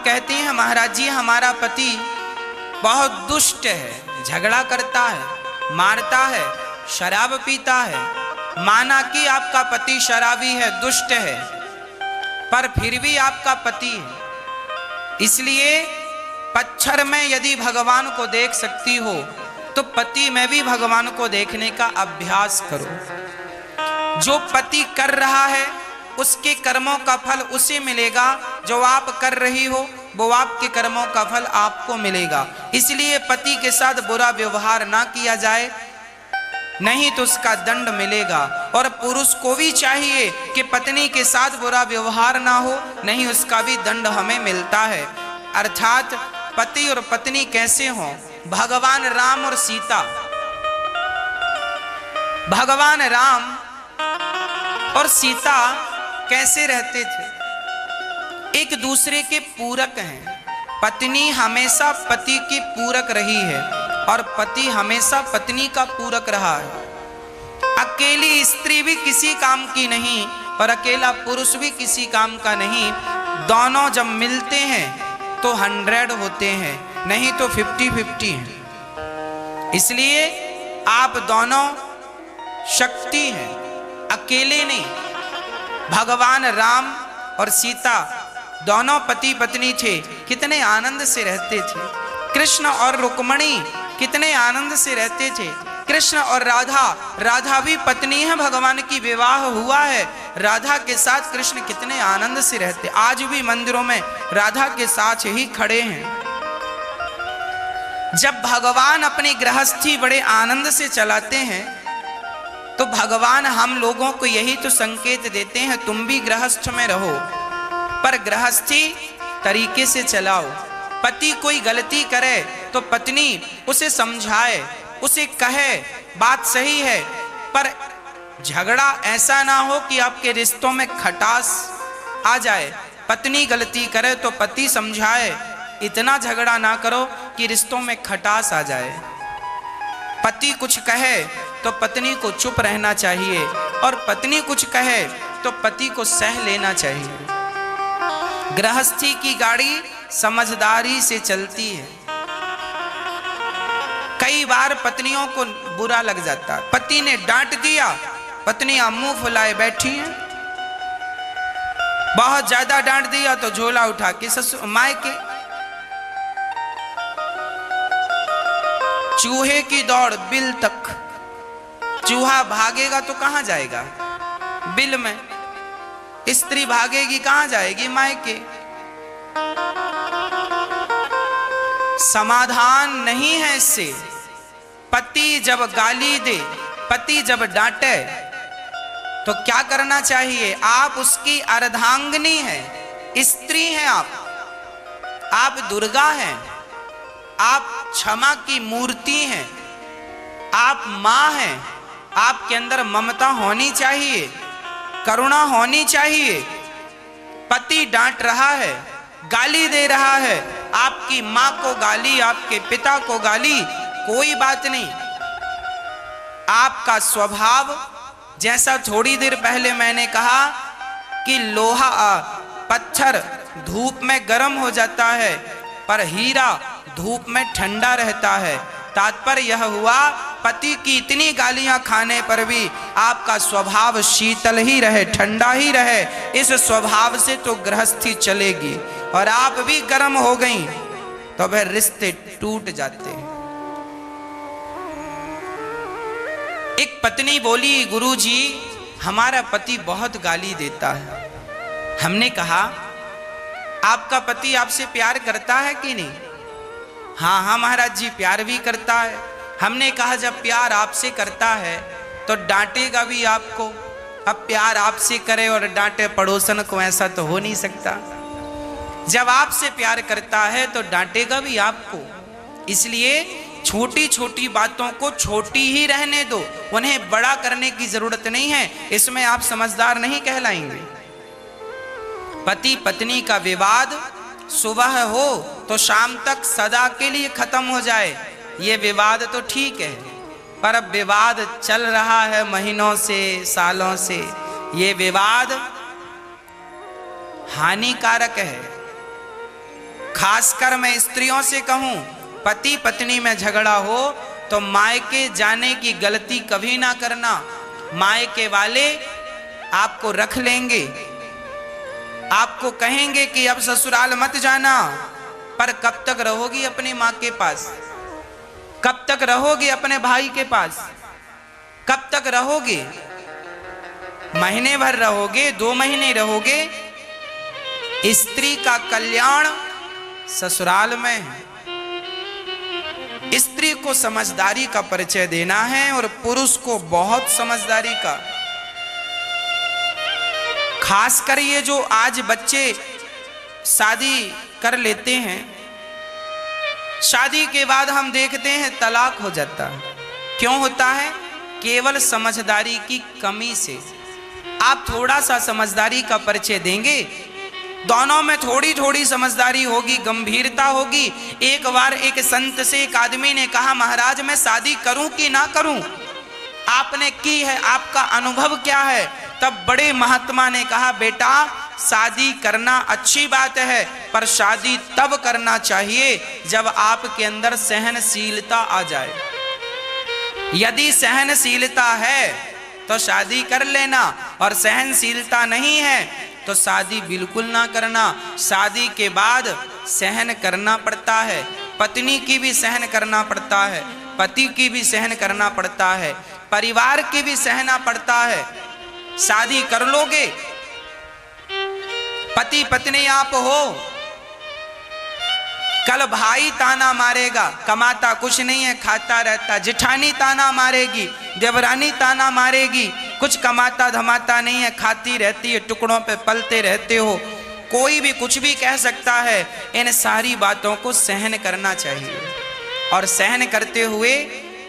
कहते हैं महाराज जी हमारा पति बहुत दुष्ट है, झगड़ा करता है, मारता है, शराब पीता है। माना कि आपका पति शराबी है, दुष्ट है, पर फिर भी आपका पति है। इसलिए पत्थर में यदि भगवान को देख सकती हो तो पति में भी भगवान को देखने का अभ्यास करो। जो पति कर रहा है उसके कर्मों का फल उसे मिलेगा, जो आप कर रही हो वो आपके कर्मों का फल आपको मिलेगा। इसलिए पति के साथ बुरा व्यवहार ना किया जाए, नहीं तो उसका दंड मिलेगा। और पुरुष को भी चाहिए कि पत्नी के साथ बुरा व्यवहार ना हो, नहीं उसका भी दंड हमें मिलता है। अर्थात पति और पत्नी कैसे हों? भगवान राम और सीता, भगवान राम और सीता कैसे रहते थे? एक दूसरे के पूरक हैं। पत्नी हमेशा पति की पूरक रही है और पति हमेशा पत्नी का पूरक रहा है। अकेली स्त्री भी किसी काम की नहीं और अकेला पुरुष भी किसी काम का नहीं। दोनों जब मिलते हैं तो 100 होते हैं, नहीं तो 50-50 हैं। इसलिए आप दोनों शक्ति हैं, अकेले नहीं। भगवान राम और सीता दोनों पति पत्नी थे, कितने आनंद से रहते थे। कृष्ण और रुक्मणी कितने आनंद से रहते थे। कृष्ण और राधा, राधा भी पत्नी है, भगवान की विवाह हुआ है, राधा के साथ कृष्ण कितने आनंद से रहते। आज भी मंदिरों में राधा के साथ ही खड़े हैं। जब भगवान अपनी गृहस्थी बड़े आनंद से चलाते हैं तो भगवान हम लोगों को यही तो संकेत देते हैं, तुम भी गृहस्थ में रहो, पर गृहस्थी तरीके से चलाओ। पति कोई गलती करे तो पत्नी उसे समझाए, उसे कहे बात सही है, पर झगड़ा ऐसा ना हो कि आपके रिश्तों में खटास आ जाए। पत्नी गलती करे तो पति समझाए, इतना झगड़ा ना करो कि रिश्तों में खटास आ जाए। पति कुछ कहे तो पत्नी को चुप रहना चाहिए और पत्नी कुछ कहे तो पति को सह लेना चाहिए। गृहस्थी की गाड़ी समझदारी से चलती है। कई बार पत्नियों को बुरा लग जाता है, पति ने डांट दिया, पत्नियां मुंह फुलाए बैठी हैं। बहुत ज्यादा डांट दिया तो झोला उठा के ससुर मायके। चूहे की दौड़ बिल तक, चूहा भागेगा तो कहां जाएगा? बिल में। स्त्री भागेगी कहां जाएगी? मायके। समाधान नहीं है इससे। पति जब गाली दे, पति जब डांटे तो क्या करना चाहिए? आप उसकी अर्धांगिनी हैं, स्त्री हैं आप दुर्गा हैं, आप क्षमा की मूर्ति हैं, आप मां हैं। आपके अंदर ममता होनी चाहिए, करुणा होनी चाहिए। पति डांट रहा है, गाली दे रहा है, आपकी मां को गाली, आपके पिता को गाली, कोई बात नहीं। आपका स्वभाव जैसा थोड़ी देर पहले मैंने कहा कि लोहा पत्थर धूप में गर्म हो जाता है पर हीरा धूप में ठंडा रहता है। तात्पर्य यह हुआ, पति की इतनी गालियां खाने पर भी आपका स्वभाव शीतल ही रहे, ठंडा ही रहे। इस स्वभाव से तो गृहस्थी चलेगी। और आप भी गर्म हो गई तो वह रिश्ते टूट जाते हैं। एक पत्नी बोली, गुरुजी हमारा पति बहुत गाली देता है। हमने कहा आपका पति आपसे प्यार करता है कि नहीं? हाँ हाँ महाराज जी प्यार भी करता है। हमने कहा जब प्यार आपसे करता है तो डांटेगा भी आपको। अब प्यार आपसे करे और डांटे पड़ोसन को, ऐसा तो हो नहीं सकता। जब आपसे प्यार करता है तो डांटेगा भी आपको। इसलिए छोटी छोटी बातों को छोटी ही रहने दो, उन्हें बड़ा करने की जरूरत नहीं है। इसमें आप समझदार नहीं कहलाएंगे। पति पत्नी का विवाद सुबह हो तो शाम तक सदा के लिए खत्म हो जाए, ये विवाद तो ठीक है। पर अब विवाद चल रहा है महीनों से, सालों से। ये विवाद हानिकारक है। खासकर मैं स्त्रियों से कहूं, पति पत्नी में झगड़ा हो तो मायके जाने की गलती कभी ना करना। मायके वाले आपको रख लेंगे, आपको कहेंगे कि अब ससुराल मत जाना, पर कब तक रहोगी अपनी माँ के पास? कब तक रहोगे अपने भाई के पास? कब तक रहोगे? महीने भर रहोगे, 2 महीने रहोगे? स्त्री का कल्याण ससुराल में है। स्त्री को समझदारी का परिचय देना है और पुरुष को बहुत समझदारी का। खासकर ये जो आज बच्चे शादी कर लेते हैं, शादी के बाद हम देखते हैं तलाक हो जाता है। क्यों होता है? केवल समझदारी की कमी से। आप थोड़ा सा समझदारी का परिचय देंगे, दोनों में थोड़ी थोड़ी समझदारी होगी, गंभीरता होगी। एक बार एक संत से एक आदमी ने कहा, महाराज मैं शादी करूं कि ना करूं? आपने की है, आपका अनुभव क्या है? तब बड़े महात्मा ने कहा, बेटा शादी करना अच्छी बात है, पर शादी तब करना चाहिए जब आपके अंदर सहनशीलता आ जाए। यदि सहनशीलता है तो शादी कर लेना, और सहनशीलता नहीं है तो शादी बिल्कुल ना करना। शादी के बाद सहन करना पड़ता है, पत्नी की भी सहन करना पड़ता है, पति की भी सहन करना पड़ता है, परिवार की भी सहना पड़ता है। शादी कर लोगे, पति पत्नी आप हो, कल भाई ताना मारेगा, कमाता कुछ नहीं है, खाता रहता। जेठानी ताना मारेगी, देवरानी ताना मारेगी, कुछ कमाता धमाता नहीं है, खाती रहती है, टुकड़ों पे पलते रहते हो। कोई भी कुछ भी कह सकता है। इन सारी बातों को सहन करना चाहिए, और सहन करते हुए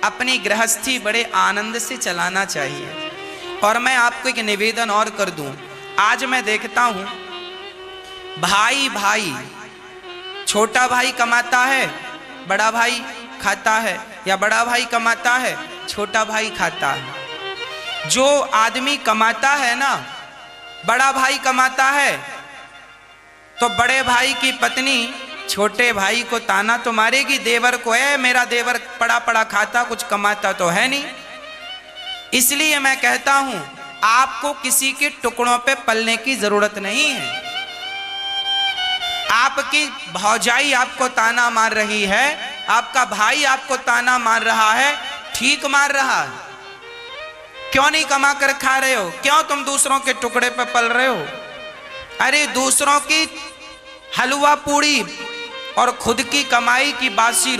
अपनी गृहस्थी बड़े आनंद से चलाना चाहिए। और मैं आपको एक निवेदन और कर दूं, आज मैं देखता हूं भाई भाई, छोटा भाई कमाता है, बड़ा भाई खाता है, या बड़ा भाई कमाता है, छोटा भाई खाता है। जो आदमी कमाता है ना, बड़ा भाई कमाता है, तो बड़े भाई की पत्नी छोटे भाई को ताना तो मारेगी, देवर को, है मेरा देवर पड़ा पड़ा खाता, कुछ कमाता तो है नहीं। इसलिए मैं कहता हूं, आपको किसी के टुकड़ों पे पलने की जरूरत नहीं है। आपकी भौजाई आपको ताना मार रही है, आपका भाई आपको ताना मार रहा है, ठीक मार रहा है। क्यों नहीं कमा कर खा रहे हो? क्यों तुम दूसरों के टुकड़े पे पल रहे हो? अरे दूसरों की हलवा पूड़ी और खुद की कमाई की बासी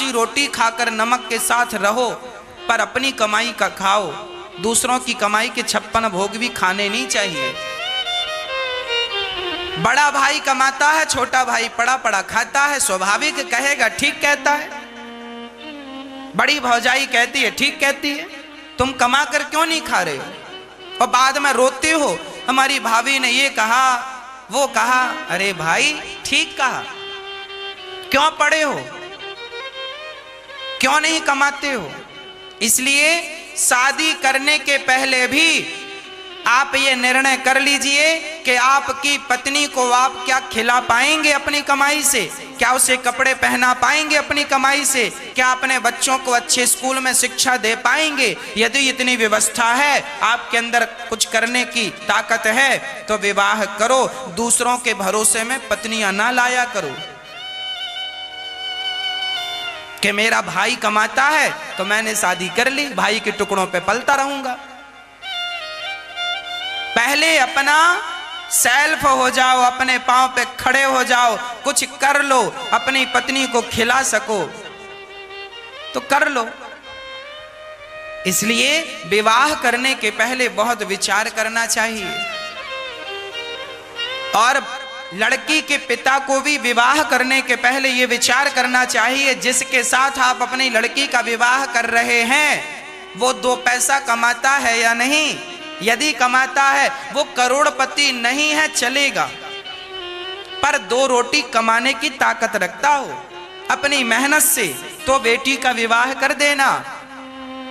रोटी खाकर नमक के साथ रहो, पर अपनी कमाई का खाओ। दूसरों की कमाई के 56 भोग भी खाने नहीं चाहिए। बड़ा भाई कमाता है, छोटा भाई पड़ा पड़ा खाता है, स्वाभाविक कहेगा ठीक कहता है। बड़ी भौजाई कहती है ठीक कहती है, तुम कमा कर क्यों नहीं खा रहे हो? और बाद में रोते हो, हमारी भाभी ने ये कहा वो कहा। अरे भाई ठीक कहा, क्यों पड़े हो? क्यों नहीं कमाते हो? इसलिए शादी करने के पहले भी आप ये निर्णय कर लीजिए कि आपकी पत्नी को आप क्या खिला पाएंगे अपनी कमाई से, क्या उसे कपड़े पहना पाएंगे अपनी कमाई से, क्या अपने बच्चों को अच्छे स्कूल में शिक्षा दे पाएंगे। यदि इतनी व्यवस्था है, आपके अंदर कुछ करने की ताकत है, तो विवाह करो। दूसरों के भरोसे में पत्नियां ना लाया करो कि मेरा भाई कमाता है तो मैंने शादी कर ली, भाई के टुकड़ों पे पलता रहूंगा। पहले अपना सेल्फ हो जाओ, अपने पांव पे खड़े हो जाओ, कुछ कर लो, अपनी पत्नी को खिला सको तो कर लो। इसलिए विवाह करने के पहले बहुत विचार करना चाहिए, और लड़की के पिता को भी विवाह करने के पहले ये विचार करना चाहिए, जिसके साथ आप अपनी लड़की का विवाह कर रहे हैं वो 2 पैसा कमाता है या नहीं। यदि कमाता है, वो करोड़पति नहीं है चलेगा, पर 2 रोटी कमाने की ताकत रखता हो अपनी मेहनत से, तो बेटी का विवाह कर देना।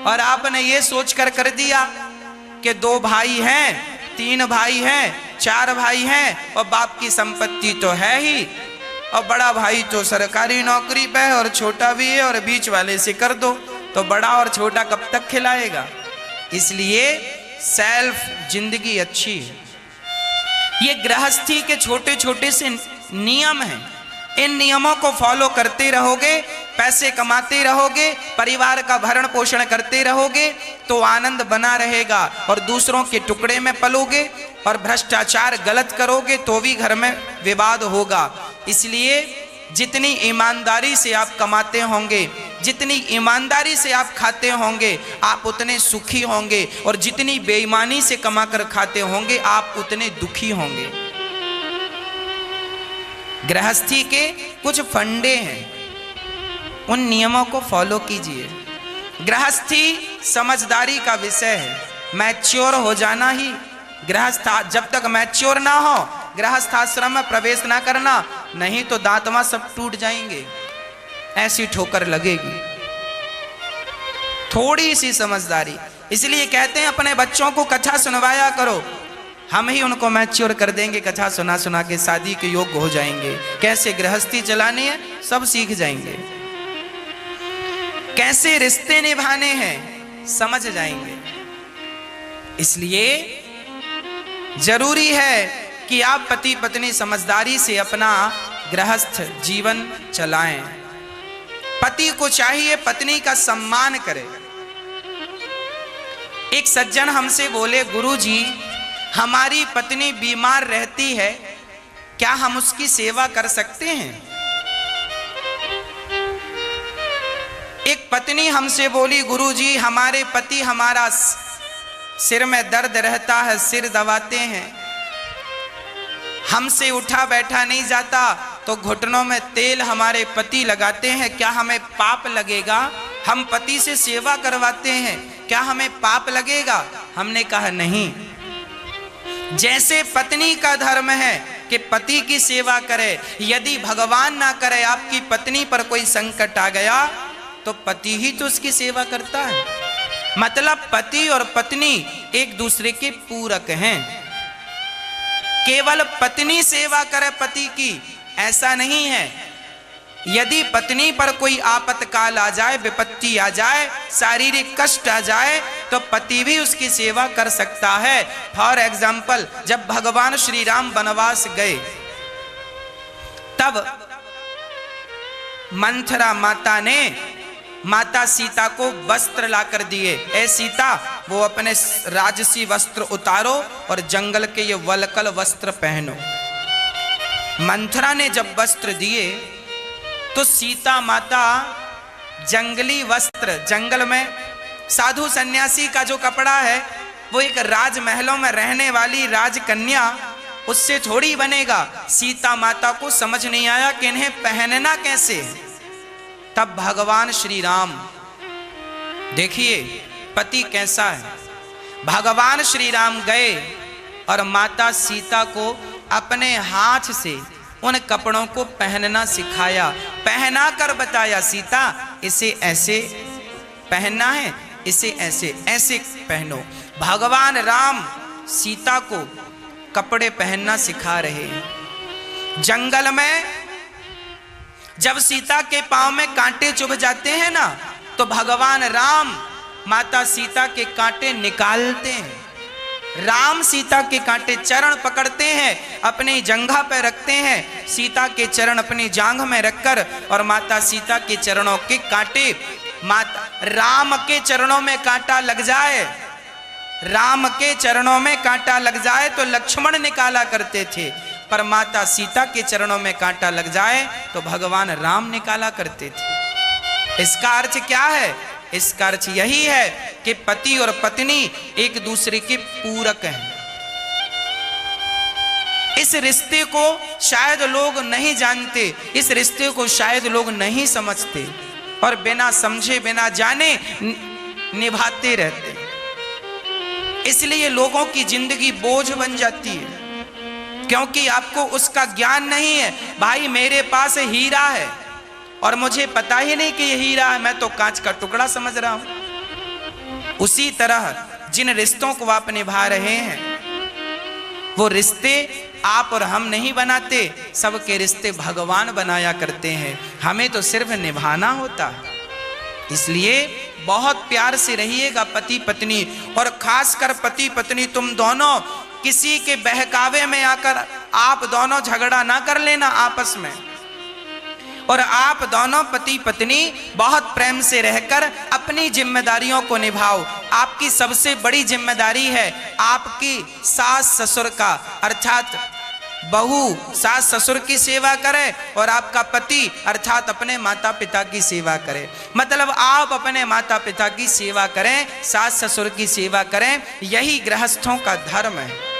और आपने ये सोचकर कर दिया कि 2 भाई हैं, 3 भाई हैं, 4 भाई हैं, और बाप की संपत्ति तो है ही, और बड़ा भाई तो सरकारी नौकरी पे है और छोटा भी है, और बीच वाले से कर दो तो बड़ा और छोटा कब तक खिलाएगा। इसलिए सेल्फ जिंदगी अच्छी है। ये गृहस्थी के छोटे छोटे से नियम हैं। इन नियमों को फॉलो करते रहोगे, पैसे कमाते रहोगे, परिवार का भरण पोषण करते रहोगे तो आनंद बना रहेगा। और दूसरों के टुकड़े में पलोगे और भ्रष्टाचार गलत करोगे तो भी घर में विवाद होगा। इसलिए जितनी ईमानदारी से आप कमाते होंगे, जितनी ईमानदारी से आप खाते होंगे, आप उतने सुखी होंगे, और जितनी बेईमानी से कमा कर खाते होंगे आप उतने दुखी होंगे। गृहस्थी के कुछ फंडे हैं, उन नियमों को फॉलो कीजिए। गृहस्थी समझदारी का विषय है। मैच्योर हो जाना ही गृहस्थ, जब तक मैच्योर ना हो गृहस्थाश्रम में प्रवेश ना करना, नहीं तो दांतवा सब टूट जाएंगे, ऐसी ठोकर लगेगी। थोड़ी सी समझदारी, इसलिए कहते हैं अपने बच्चों को कथा सुनवाया करो, हम ही उनको मैच्योर कर देंगे। कथा सुना सुना के शादी के योग्य हो जाएंगे, कैसे गृहस्थी चलानी है सब सीख जाएंगे, कैसे रिश्ते निभाने हैं समझ जाएंगे। इसलिए जरूरी है कि आप पति पत्नी समझदारी से अपना गृहस्थ जीवन चलाएं। पति को चाहिए पत्नी का सम्मान करे। एक सज्जन हमसे बोले, गुरुजी हमारी पत्नी बीमार रहती है, क्या हम उसकी सेवा कर सकते हैं? एक पत्नी हमसे बोली, गुरुजी हमारे पति हमारा सिर में दर्द रहता है, सिर दबाते हैं, हमसे उठा बैठा नहीं जाता, तो घुटनों में तेल हमारे पति लगाते हैं, क्या हमें पाप लगेगा? हम पति से सेवा करवाते हैं, क्या हमें पाप लगेगा? हमने कहा नहीं। जैसे पत्नी का धर्म है कि पति की सेवा करे, यदि भगवान ना करे आपकी पत्नी पर कोई संकट आ गया तो पति ही तो उसकी सेवा करता है। मतलब पति और पत्नी एक दूसरे के पूरक हैं। केवल पत्नी सेवा करे पति की ऐसा नहीं है। यदि पत्नी पर कोई आपत्काल आ जाए, विपत्ति आ जाए, शारीरिक कष्ट आ जाए तो पति भी उसकी सेवा कर सकता है। फॉर एग्जाम्पल, जब भगवान श्री राम वनवास गए तब मंथरा माता ने माता सीता को वस्त्र लाकर दिए। ए सीता, वो अपने राजसी वस्त्र उतारो और जंगल के ये वलकल वस्त्र पहनो। मंथरा ने जब वस्त्र दिए तो सीता माता जंगली वस्त्र, जंगल में साधु सन्यासी का जो कपड़ा है वो एक राजमहलों में रहने वाली राजकन्या, उससे थोड़ी बनेगा। सीता माता को समझ नहीं आया कि इन्हें पहनना कैसे। तब भगवान श्री राम, देखिए पति कैसा है, भगवान श्री राम गए और माता सीता को अपने हाथ से उन कपड़ों को पहनना सिखाया, पहना कर बताया, सीता इसे ऐसे पहनना है, इसे ऐसे ऐसे पहनो। भगवान राम सीता को कपड़े पहनना सिखा रहे हैं। जंगल में जब सीता के पांव में कांटे चुभ जाते हैं ना, तो भगवान राम माता सीता के कांटे निकालते हैं। राम सीता के कांटे चरण पकड़ते हैं, अपनी जंघा पर रखते हैं, सीता के चरण अपनी जांघ में रखकर, और माता सीता के चरणों के कांटे, माता राम के चरणों में कांटा लग जाए, राम के चरणों में कांटा लग जाए तो लक्ष्मण निकाला करते थे, पर माता सीता के चरणों में कांटा लग जाए तो भगवान राम निकाला करते थे। इसका अर्थ क्या है? इसका अर्थ यही है कि पति और पत्नी एक दूसरे के पूरक हैं। इस रिश्ते को शायद लोग नहीं जानते, इस रिश्ते को शायद लोग नहीं समझते, और बिना समझे बिना जाने निभाते रहते। इसलिए लोगों की जिंदगी बोझ बन जाती है, क्योंकि आपको उसका ज्ञान नहीं है। भाई मेरे पास हीरा है और मुझे पता ही नहीं कि ये हीरा है, मैं तो कांच का टुकड़ा समझ रहा हूं। उसी तरह जिन रिश्तों को आप निभा रहे हैं वो रिश्ते आप और हम नहीं बनाते, सबके रिश्ते भगवान बनाया करते हैं, हमें तो सिर्फ निभाना होता है। इसलिए बहुत प्यार से रहिएगा पति पत्नी, और खासकर पति पत्नी तुम दोनों किसी के बहकावे में आकर आप दोनों झगड़ा ना कर लेना आपस में, और आप दोनों पति पत्नी बहुत प्रेम से रहकर अपनी जिम्मेदारियों को निभाओ। आपकी सबसे बड़ी जिम्मेदारी है आपकी सास ससुर का, अर्थात बहू सास ससुर की सेवा करे और आपका पति अर्थात अपने माता पिता की सेवा करे। मतलब आप अपने माता पिता की सेवा करें, सास ससुर की सेवा करें, यही गृहस्थों का धर्म है।